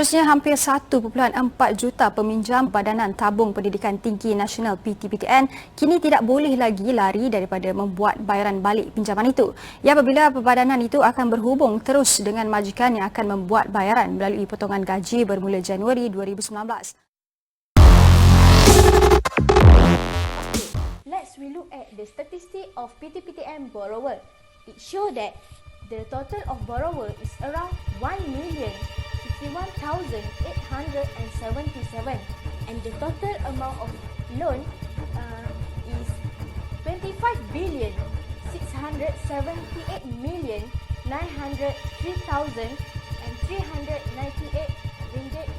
Seterusnya, hampir 1.4 juta peminjam Badanan Tabung Pendidikan Tinggi Nasional PTPTN kini tidak boleh lagi lari daripada membuat bayaran balik pinjaman itu. Ya, apabila perbadanan itu akan berhubung terus dengan majikan yang akan membuat bayaran melalui potongan gaji bermula Januari 2019. Let's relook at the statistic of PTPTN borrower. It shows that the total of borrower is around 1,051,877 and the total amount of loan is 25,678,903,398 ringgit.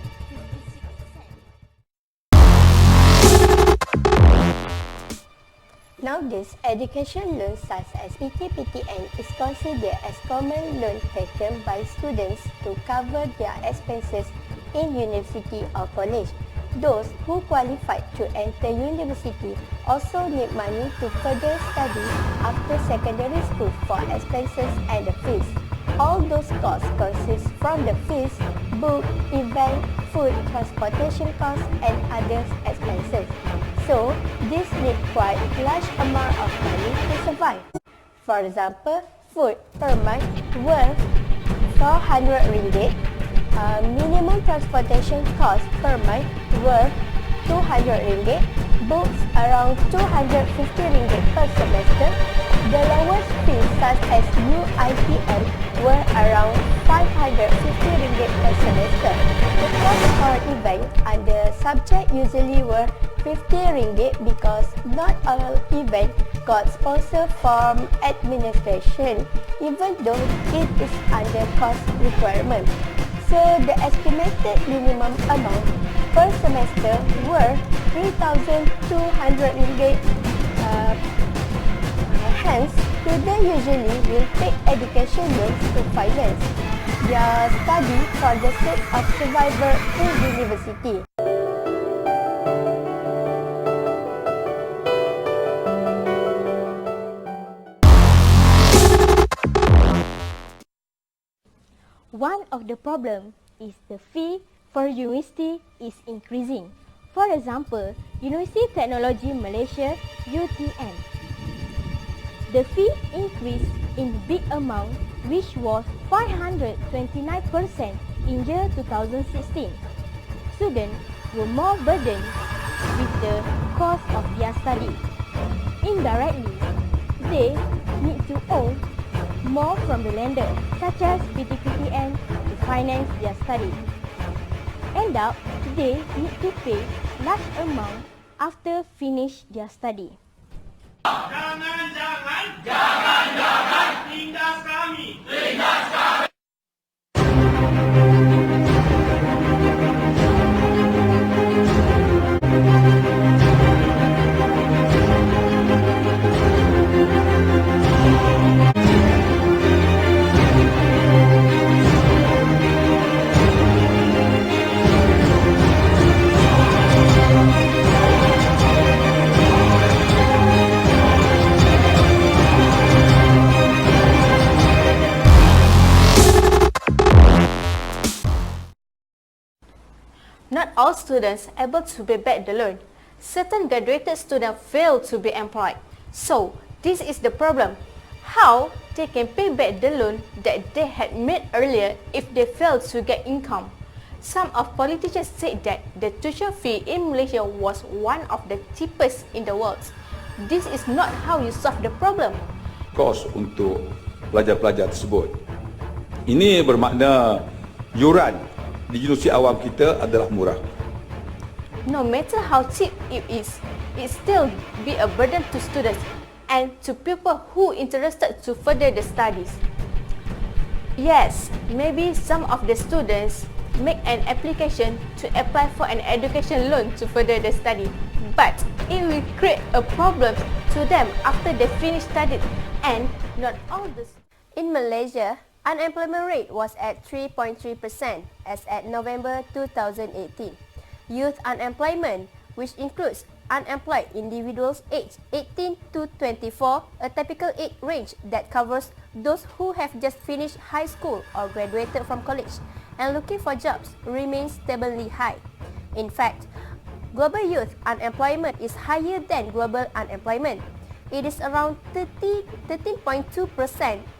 Nowadays, education loans such as PTPTN is considered as common loan taken by students to cover their expenses in university or college. Those who qualified to enter university also need money to further study after secondary school for expenses and the fees. All those costs consist from the fees, book, event, food, transportation costs and other expenses. So, this need quite large amount of money to survive. For example, food per month worth 400 ringgit, minimum transportation cost per month worth 200 ringgit, books around 250 ringgit per semester, the lowest fees such as UITM were around 550 ringgit per semester. The cost for event under subject usually were 50 ringgit because not all event got sponsor from administration, even though it is under cost requirement. So the estimated minimum amount per semester were 3,200 ringgit. Hence, students usually will take education loans to finance their study for the sake of survival in university. One of the problem is the fee for university is increasing. For example, University Technology Malaysia (UTM). The fee increased in big amount, which was 529% in year 2016. Students were more burdened with the cost of their study. Indirectly, they need to owe more from the lender, such as PTPTN, to finance their study. End up, they need to pay large amount after finish their study. Jangan, tindas kami. Not all students able to pay back the loan. Certain graduated students fail to be employed. So, this is the problem. How they can pay back the loan that they had made earlier if they fail to get income? Some of politicians said that the tuition fee in Malaysia was one of the cheapest in the world. This is not how you solve the problem. Kos untuk pelajar-pelajar tersebut. Ini bermakna yuran di universiti awam kita adalah murah. No matter how cheap it is, it still be a burden to students and to people who interested to further the studies. Yes, maybe some of the students make an application to apply for an education loan to further the study, but it will create a problem to them after they finish studying, and not all the. In Malaysia, unemployment rate was at 3.3% as at November 2018. Youth unemployment, which includes unemployed individuals aged 18 to 24, a typical age range that covers those who have just finished high school or graduated from college, and looking for jobs remains stably high. In fact, global youth unemployment is higher than global unemployment. It is around 13.2%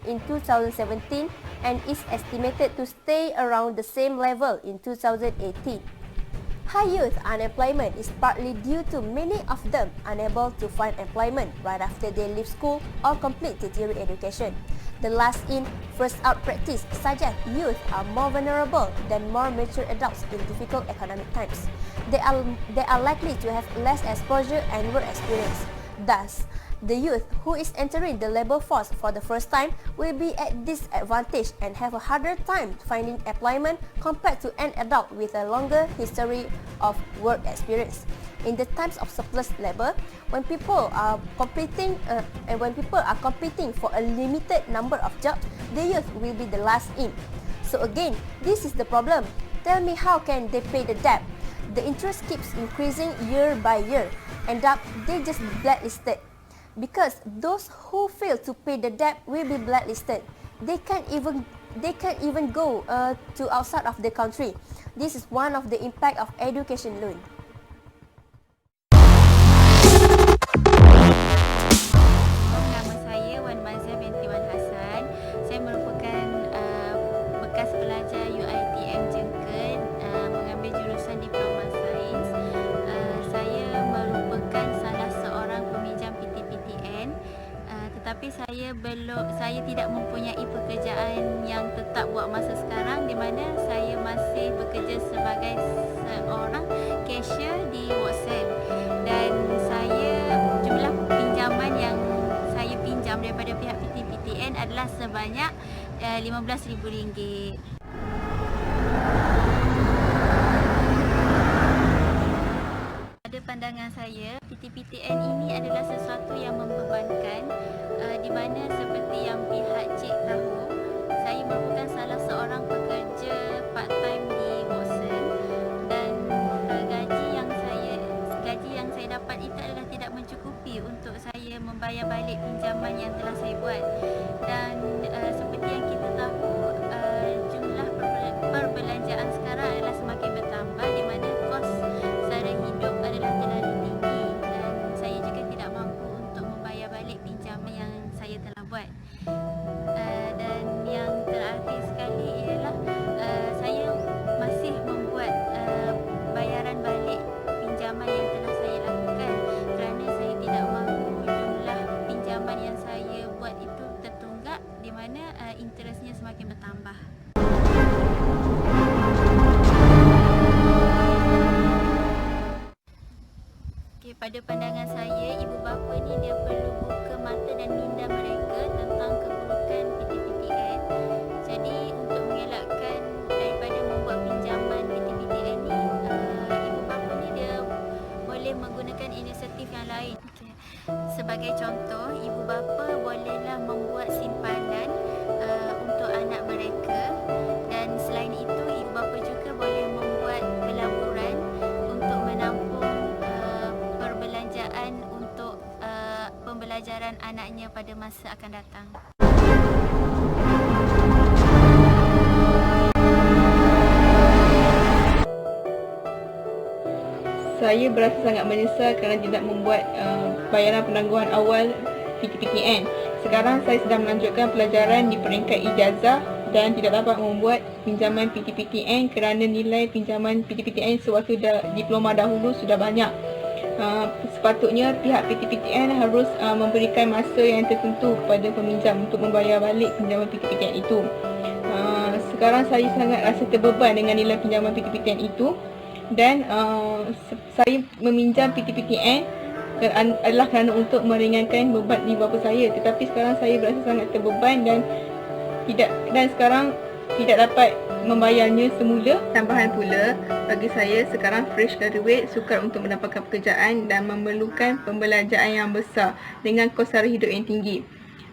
in 2017 and is estimated to stay around the same level in 2018. High youth unemployment is partly due to many of them unable to find employment right after they leave school or complete tertiary education. The last in, first out practice suggests youth are more vulnerable than more mature adults in difficult economic times. They are likely to have less exposure and work experience. Thus, the youth who is entering the labor force for the first time will be at disadvantage and have a harder time finding employment compared to an adult with a longer history of work experience. In the times of surplus labor, when people are competing for a limited number of jobs, the youth will be the last in. So again, this is the problem. Tell me, how can they pay the debt? The interest keeps increasing year by year. End up, they just blacklisted. Because those who fail to pay the debt will be blacklisted. They can't even go to outside of the country. This is one of the impact of education loan. Nama saya Wan Mazah binti Wan Hassan. Saya merupakan bekas pelajar UiTM Jengken, mengambil jurusan Diploma Sains. Saya merupakan salah seorang peminjam PTPTN, tetapi saya tidak mempunyai pekerjaan yang tetap buat masa sekarang, di mana saya masih bekerja sebagai seorang cashier di Watson, dan jumlah pinjaman yang saya pinjam daripada pihak PTPTN adalah sebanyak RM15,000. Pada pandangan saya, PTPTN ini adalah sesuatu yang membebankan, di mana seperti yang pihak cik tahu, saya merupakan salah seorang pekerja part-time di Watson, dan gaji yang saya dapat itu adalah tidak mencukupi untuk saya membayar balik pinjaman yang telah saya buat. Dan seperti yang kita tahu, jumlah perbelanjaan sekarang adalah semakin bertambah, di mana kos sara hidup adalah terlalu tinggi, dan saya juga tidak mampu untuk membayar balik pinjaman yang saya telah buat. Dan yang terakhir sekali ialah saya masih membuat bayaran balik pinjaman yang telah saya lakukan, kerana saya tidak mahu jumlah pinjaman yang saya buat itu tertunggak, di mana interestnya semakin bertambah. Pada pandangan saya, ibu bapa ni dia perlu buka mata dan minda mereka tentang keburukan PTPTN. Jadi untuk mengelakkan daripada membuat pinjaman PTPTN ni, ibu bapa ni dia boleh menggunakan inisiatif yang lain. Sebagai contoh, ibu bapa bolehlah membuat simpanan untuk anak mereka, dan selain itu ibu bapa juga boleh membuat pelaburan untuk menampung perbelanjaan untuk pembelajaran anaknya pada masa akan datang. Saya berasa sangat menyesal kerana tidak membuat bayaran penangguhan awal PTPTN. Sekarang saya sedang melanjutkan pelajaran di peringkat ijazah dan tidak dapat membuat pinjaman PTPTN kerana nilai pinjaman PTPTN sewaktu diploma dahulu sudah banyak. Sepatutnya pihak PTPTN harus memberikan masa yang tertentu kepada peminjam untuk membayar balik pinjaman PTPTN itu. Sekarang saya sangat rasa terbeban dengan nilai pinjaman PTPTN itu, dan saya meminjam PTPTN adalah kerana untuk meringankan beban ibu bapa saya, tetapi sekarang saya berasa sangat terbeban dan sekarang tidak dapat membayarnya semula. Tambahan pula, bagi saya sekarang fresh graduate sukar untuk mendapatkan pekerjaan dan memerlukan pembelanjaan yang besar dengan kos sara hidup yang tinggi.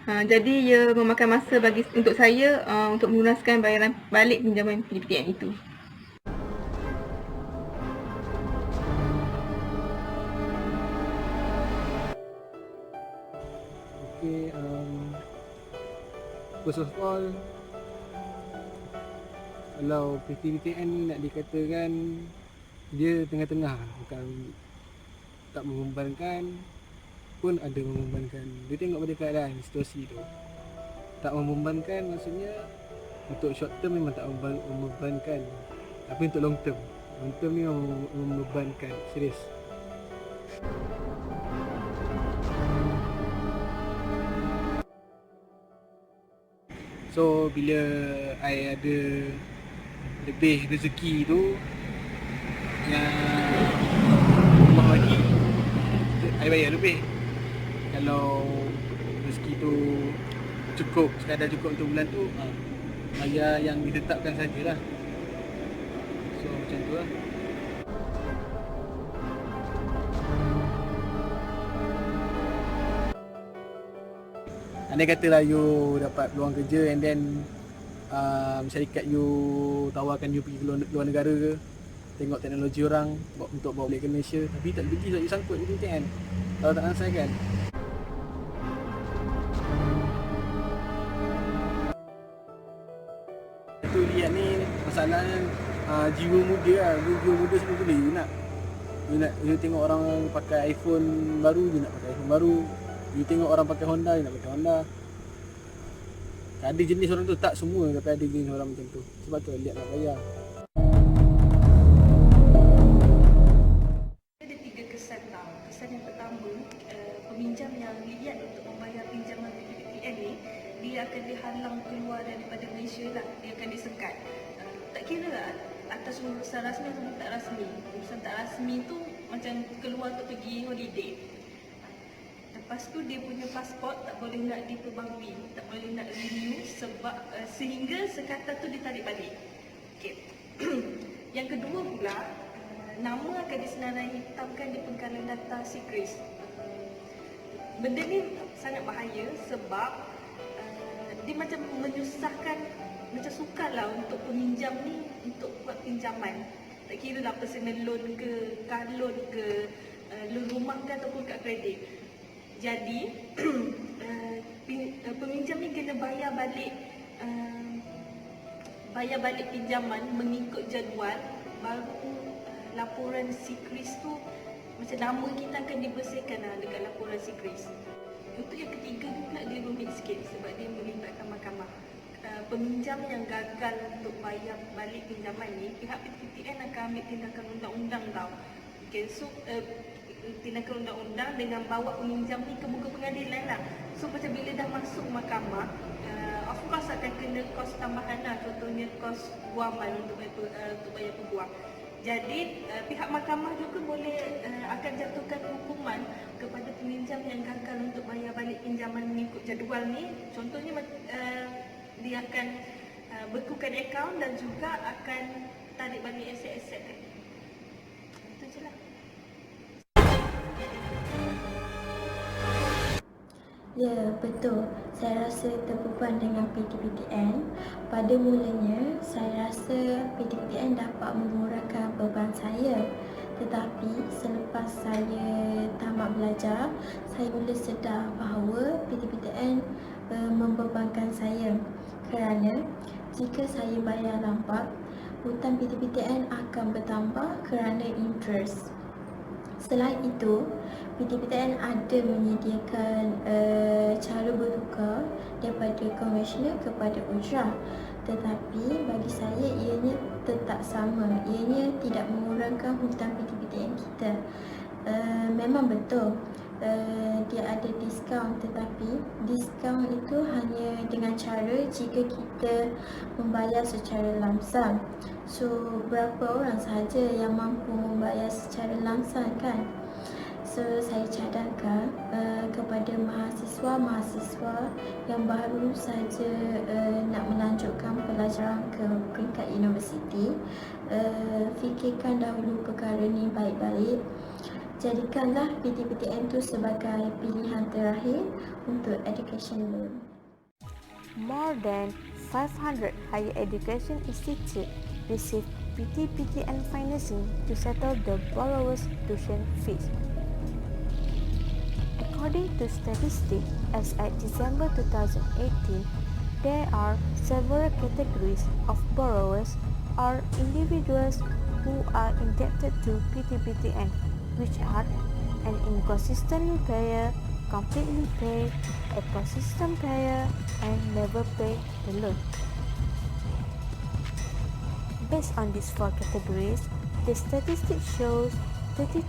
Jadi ia memakan masa untuk saya untuk melunaskan bayaran balik pinjaman PTPTN itu. Okay, first of all, Kalau PTPTN ni nak dikatakan dia tengah-tengah, bukan tak membebankan pun ada membebankan. Dia tengok pada keadaan situasi tu. Tak membebankan maksudnya untuk short term memang tak membebankan. Tapi untuk long term ni membebankan serius. So bila I ada lebih rezeki tu yang Allah bagi, I bayar lebih. Kalau rezeki tu cukup, sekadar cukup untuk bulan tu, bayar yang ditetapkan sajalah. So macam tu lah. Andai katalah you dapat peluang kerja and then syarikat you tawarkan you pergi ke luar negara ke, tengok teknologi orang untuk bawa balik ke Malaysia, tapi tak pergi sebab you sangkut je kan, kalau tak ansai kan. Itu lihat ni masalahnya jiwa muda lah, jiwa muda semua boleh. You tengok orang pakai iPhone baru, you nak pakai iPhone baru. You tengok orang pakai Honda, you nak pakai Honda. Ada jenis orang tu, tak semua, tapi ada jenis orang macam tu. Sebab tu lihat nak bayar. Ada 3 kesan tau. Kesan yang pertama, peminjam yang lihat untuk membayar pinjaman PTPTN ni, dia akan dihalang keluar daripada Malaysia lah. Dia akan disekat. Tak kira lah atas urusan rasmi atau tak rasmi. Urusan tak rasmi tu macam keluar untuk pergi holiday. Lepas tu dia punya pasport tak boleh nak diperbarui, tak boleh nak renew sebab sehingga sekatan tu ditarik balik. Okey. Yang kedua pula, nama akan disenarai hitamkan di pengkalan data SIKRIS. Benda ni sangat bahaya sebab dia macam menyusahkan, macam sukarlah untuk peminjam ni untuk buat pinjaman. Tak kira lah personal loan ke, car loan ke, loan rumah ke ataupun kad kredit. Jadi peminjam ni kena bayar balik pinjaman mengikut jadual, baru laporan SIKRIS tu macam nama kita akan dibersihkan lah dekat laporan SIKRIS. Untuk yang ketiga ni pula dia rumit sikit sebab dia melibatkan mahkamah. Peminjam yang gagal untuk bayar balik pinjaman ni, pihak PTPTN akan ambil tindakan undang-undang tau. Okay, so tindakan undang-undang dengan bawa peminjam ni ke muka pengadilan lah. So macam bila dah masuk mahkamah, of course akan kena kos tambahan lah, contohnya kos guaman untuk bayar peguam. Jadi pihak mahkamah juga boleh akan jatuhkan hukuman kepada peminjam yang gagal untuk bayar balik pinjaman mengikut jadual ni. Contohnya dia akan bekukan akaun dan juga akan tarik balik aset-aset dia. Itu je lah. Ya, betul. Saya rasa terbeban dengan PTPTN. Pada mulanya, saya rasa PTPTN dapat mengurangkan beban saya. Tetapi selepas saya tamat belajar, saya mula sedar bahawa PTPTN membebankan saya. Kerana jika saya bayar lambat, hutang PTPTN akan bertambah kerana interest. Selain itu, PTPTN ada menyediakan cara bertukar daripada konvensional kepada ujrah. Tetapi bagi saya ianya tetap sama. Ianya tidak mengurangkan hutang PTPTN kita. Memang betul dia ada diskaun, tetapi diskaun itu hanya dengan cara jika kita membayar secara lamsam. So, berapa orang sahaja yang mampu membayar secara lamsam kan? So, saya cadangkan kepada mahasiswa-mahasiswa yang baru saja nak melanjutkan pelajaran ke peringkat universiti, fikirkan dahulu perkara ni baik-baik. Jadikanlah PTPTN itu sebagai pilihan terakhir untuk education loan. More than 500 higher education institutes receive PTPTN financing to settle the borrower's tuition fees. According to statistics, as at December 2018, there are several categories of borrowers are individuals who are indebted to PTPTN, which are an inconsistent payer, completely pay, a consistent payer, and never pay the loan. Based on these four categories, the statistics shows 32%,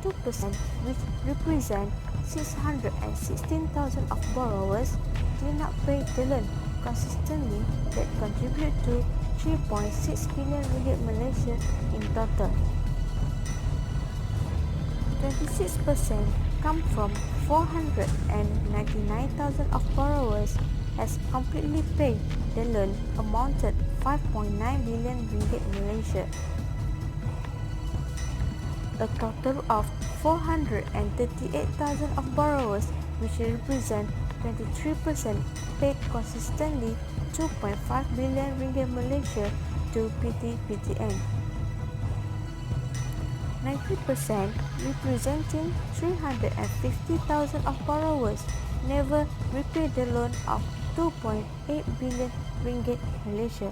which represent 616,000 of borrowers, did not pay the loan consistently, that contribute to 3.6 billion ringgit Malaysia in total. 26% come from 499,000 of borrowers has completely paid the loan, amounted 5.9 billion ringgit Malaysia. A total of 438,000 of borrowers, which represent 23%, paid consistently 2.5 billion ringgit Malaysia to PTPTN. 90%, representing 350,000 of borrowers, never repay the loan of 2.8 billion ringgit Malaysia.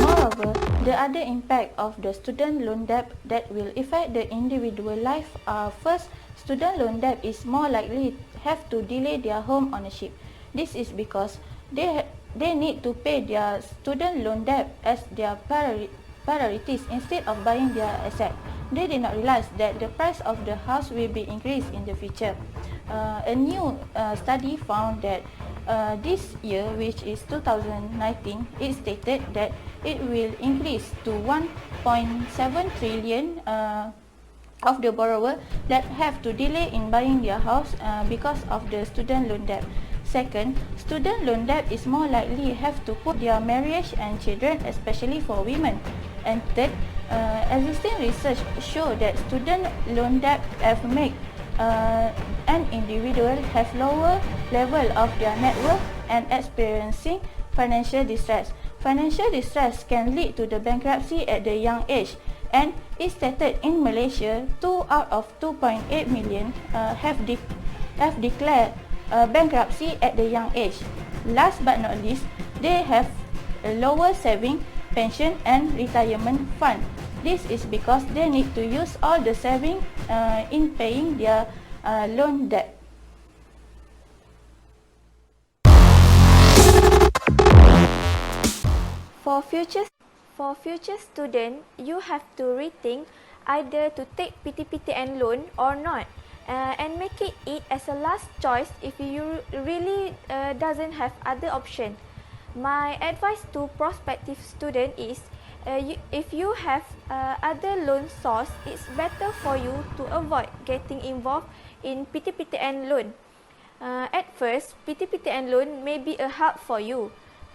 Moreover, the other impact of the student loan debt that will affect the individual life are: first, student loan debt is more likely have to delay their home ownership. This is because they need to pay their student loan debt as their priorities instead of buying their asset. They did not realize that the price of the house will be increased in the future. A new study found that this year, which is 2019, it stated that it will increase to 1.7 trillion of the borrower that have to delay in buying their house because of the student loan debt. Second, student loan debt is more likely have to put their marriage and children, especially for women. And third, existing research show that student loan debt have made an individual have lower level of their net worth and experiencing financial distress. Financial distress can lead to the bankruptcy at the young age, and it's stated in Malaysia 2 out of 2.8 million have declared bankruptcy at the young age. Last but not least, they have a lower saving, pension and retirement fund. This is because they need to use all the saving in paying their loan debt. For future student, you have to rethink either to take PTPTN loan or not, and make it as a last choice if you really doesn't have other option. My advice to prospective student is, if you have other loan source, it's better for you to avoid getting involved in PTPTN loan. At first, PTPTN loan may be a help for you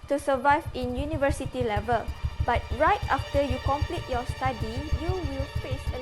to survive in university level, but right after you complete your study, you will face a